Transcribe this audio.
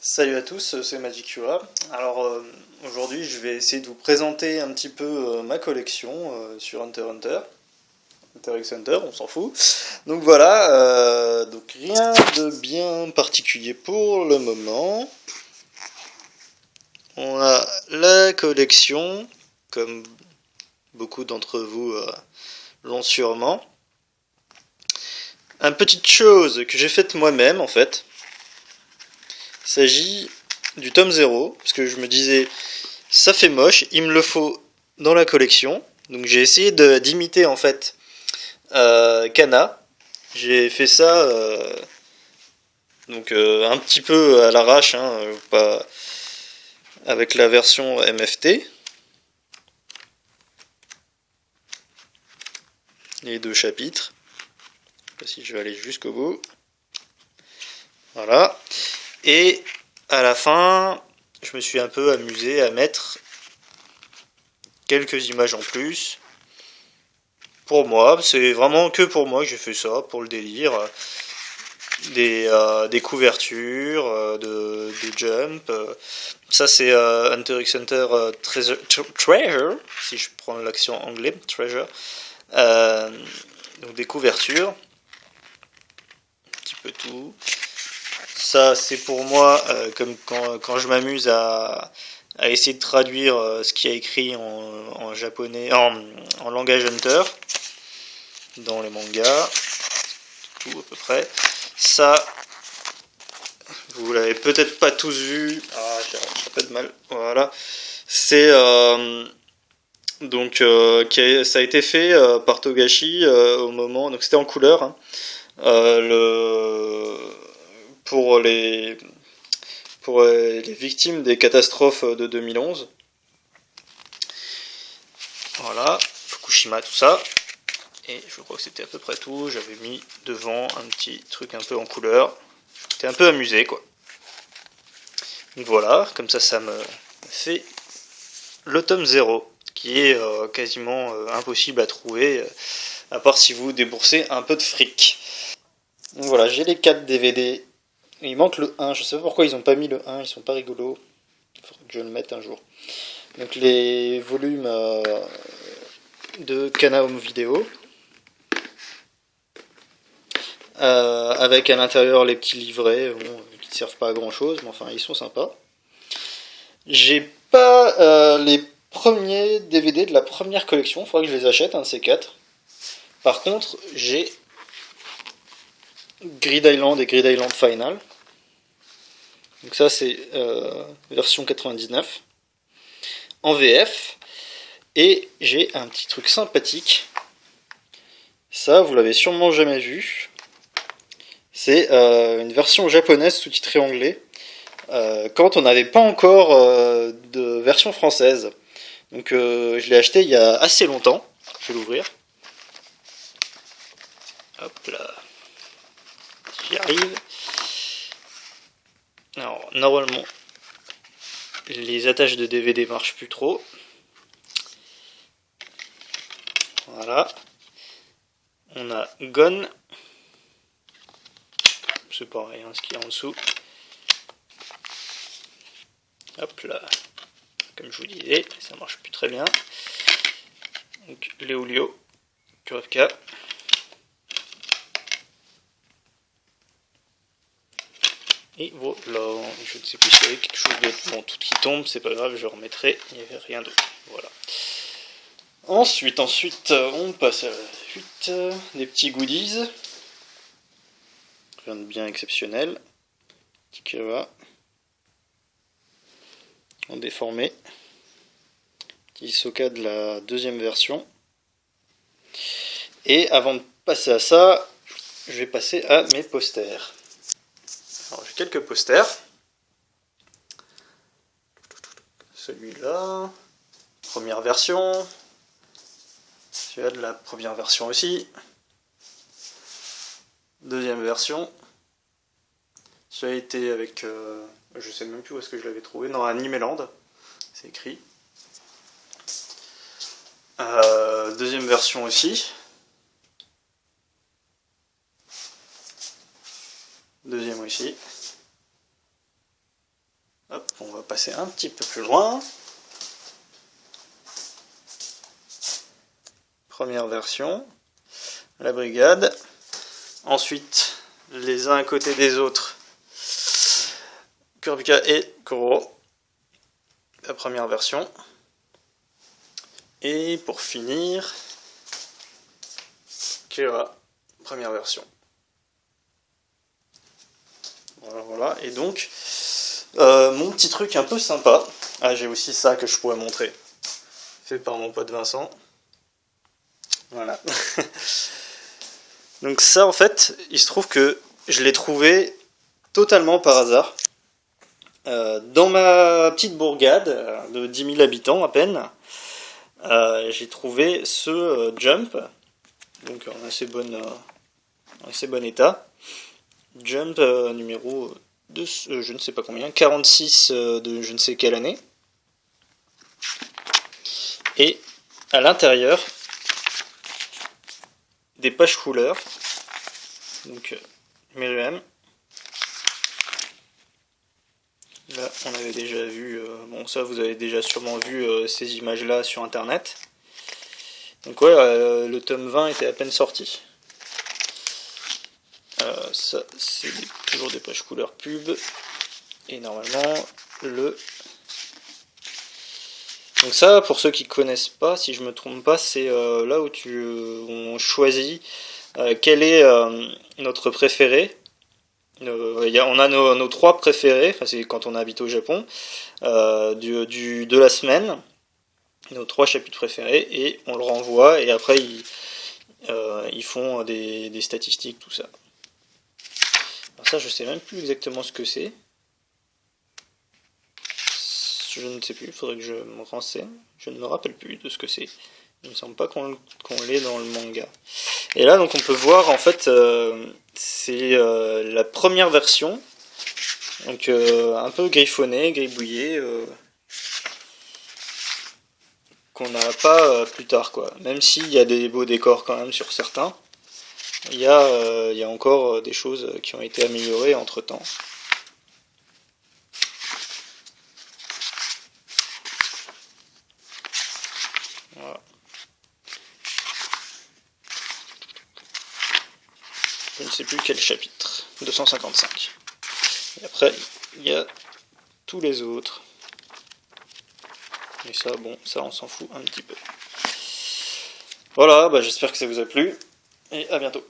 Salut à tous, c'est Magicura. Alors aujourd'hui je vais essayer de vous présenter un petit peu ma collection sur Hunter x Hunter. Hunter x Hunter, on s'en fout. Donc voilà, donc rien de bien particulier pour le moment. On a la collection, comme beaucoup d'entre vous l'ont sûrement. Une petite chose que j'ai faite moi-même en fait. Il s'agit du tome 0, parce que je me disais, ça fait moche, il me le faut dans la collection. Donc j'ai essayé d'imiter en fait Kana. J'ai fait ça un petit peu à l'arrache, pas avec la version MFT. Les deux chapitres. Je sais pas si je vais aller jusqu'au bout. Voilà. Et à la fin, je me suis un peu amusé à mettre quelques images en plus. Pour moi, c'est vraiment que pour moi que j'ai fait ça, pour le délire. Des couvertures, de jump. Ça c'est Hunter x Hunter Treasure, si je prends l'accent anglais, Treasure. Donc des couvertures, un petit peu tout. Ça c'est pour moi, comme quand je m'amuse à essayer de traduire ce qu'il y a écrit en japonais, en langage Hunter, dans les mangas, tout à peu près. Ça, vous l'avez peut-être pas tous vu. Ah, j'ai un peu de mal. Voilà. C'est ça a été fait par Togashi au moment. Donc c'était en couleur. Le pour les victimes des catastrophes de 2011. Voilà, Fukushima, tout ça. Et je crois que c'était à peu près tout. J'avais mis devant un petit truc un peu en couleur. J'étais un peu amusé, quoi. Donc voilà, comme ça me fait le tome 0, qui est quasiment impossible à trouver, à part si vous déboursez un peu de fric. Donc voilà, j'ai les 4 DVD. Il manque le 1, je sais pas pourquoi ils ont pas mis le 1, ils sont pas rigolos. Il faudrait que je le mette un jour. Donc les volumes de Kana Home Video. Avec à l'intérieur les petits livrets, qui ne servent pas à grand chose, mais enfin ils sont sympas. J'ai pas les premiers DVD de la première collection, il faudrait que je les achète, un de ces 4. Par contre, j'ai Grid Island et Grid Island Final. Donc ça c'est version 99 en VF. Et j'ai un petit truc sympathique. Ça, vous l'avez sûrement jamais vu. C'est une version japonaise sous-titrée anglais. Quand on n'avait pas encore de version française. Donc je l'ai acheté il y a assez longtemps. Je vais l'ouvrir. Hop là. J'y arrive. Alors, normalement, les attaches de DVD marchent plus trop. Voilà. On a Gone. C'est pareil, ce qu'il y a en dessous. Hop là. Comme je vous disais, ça marche plus très bien. Donc, Léolio, QFK. Et voilà, je ne sais plus s'il y avait quelque chose d'autre. Bon, tout qui tombe, c'est pas grave, je remettrai, il n'y avait rien d'autre. Voilà. Ensuite, on passe à la suite. Des petits goodies. Rien de bien exceptionnel. Petit Kava. En déformé. Petit Soka de la deuxième version. Et avant de passer à ça, je vais passer à mes posters. Alors j'ai quelques posters. Celui-là, première version. Celui-là de la première version aussi. Deuxième version. Celui-là a été avec, je sais même plus où est-ce que je l'avais trouvé, dans Animeland, c'est écrit. Deuxième version aussi. Deuxième aussi. passer un petit peu plus loin. Première version, la brigade. Ensuite, les uns à côté des autres, Kurapika et Koro, la première version. Et pour finir, Kira, première version. Voilà. Et donc, mon petit truc un peu sympa. Ah, j'ai aussi ça que je pourrais montrer. Fait par mon pote Vincent. Voilà. Donc ça, en fait, il se trouve que je l'ai trouvé totalement par hasard. Dans ma petite bourgade de 10 000 habitants à peine, j'ai trouvé ce Jump, donc en assez bon état. Jump numéro de je ne sais pas combien, 46 de je ne sais quelle année. Et à l'intérieur, des pages couleurs, donc Meruem. Là, on avait déjà vu, bon ça vous avez déjà sûrement vu ces images-là sur internet. Donc ouais, le tome 20 était à peine sorti. Ça, c'est toujours des pages couleurs pub. Et normalement, donc ça, pour ceux qui connaissent pas, si je me trompe pas, c'est là où on choisit quel est notre préféré. On a nos 3 préférés, enfin c'est quand on habite au Japon, de la semaine, nos 3 chapitres préférés, et on le renvoie, et après ils font des statistiques, tout ça. Alors ça, je sais même plus exactement ce que c'est. Je ne sais plus, il faudrait que je me renseigne. Je ne me rappelle plus de ce que c'est. Il ne me semble pas qu'on l'ait dans le manga. Et là, donc on peut voir, en fait, c'est la première version. Donc un peu griffonnée, gribouillée, qu'on n'a pas plus tard, quoi. Même s'il y a des beaux décors quand même sur certains, il y a encore des choses qui ont été améliorées entre temps. Voilà. Je ne sais plus quel chapitre. 255. Et après, il y a tous les autres. Et ça, bon, ça on s'en fout un petit peu. Voilà, j'espère que ça vous a plu. Et à bientôt.